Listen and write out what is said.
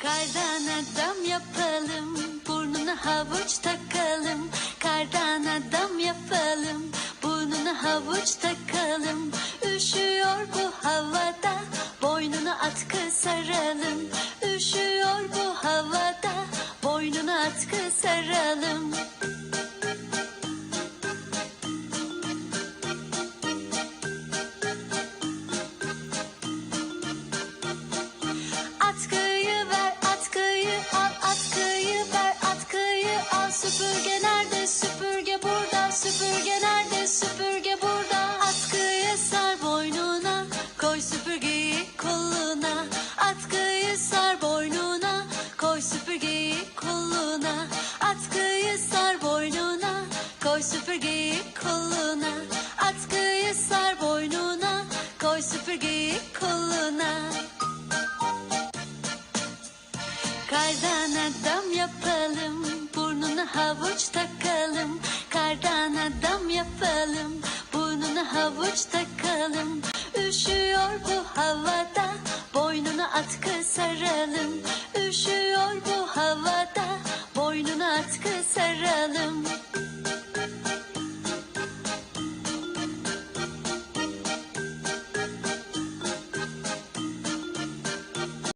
Kardan adam yapalım, burnuna havuç takalım. Kardan adam yapalım, burnuna havuç takalım. Üşüyor bu havada, boynuna atkı saralım. Üşüyor bu havada, boynuna atkı saralım. Atkıyı ver, atkıyı al, atkıyı ver, atkıyı al. Süpürge nerede, süpürge burada, süpürge nerede, süpürge burada. Atkıyı sar boynuna, koy süpürgeyi koluna. Atkıyı sar boynuna, koy süpürgeyi koluna. Atkıyı sar boynuna, koy süpürgeyi koluna. Atkıyı sar boynuna, koy süpürgeyi koluna. Kardan adam yapalım, burnuna havuç takalım. Kardan adam yapalım, burnuna havuç takalım. Üşüyor bu havada,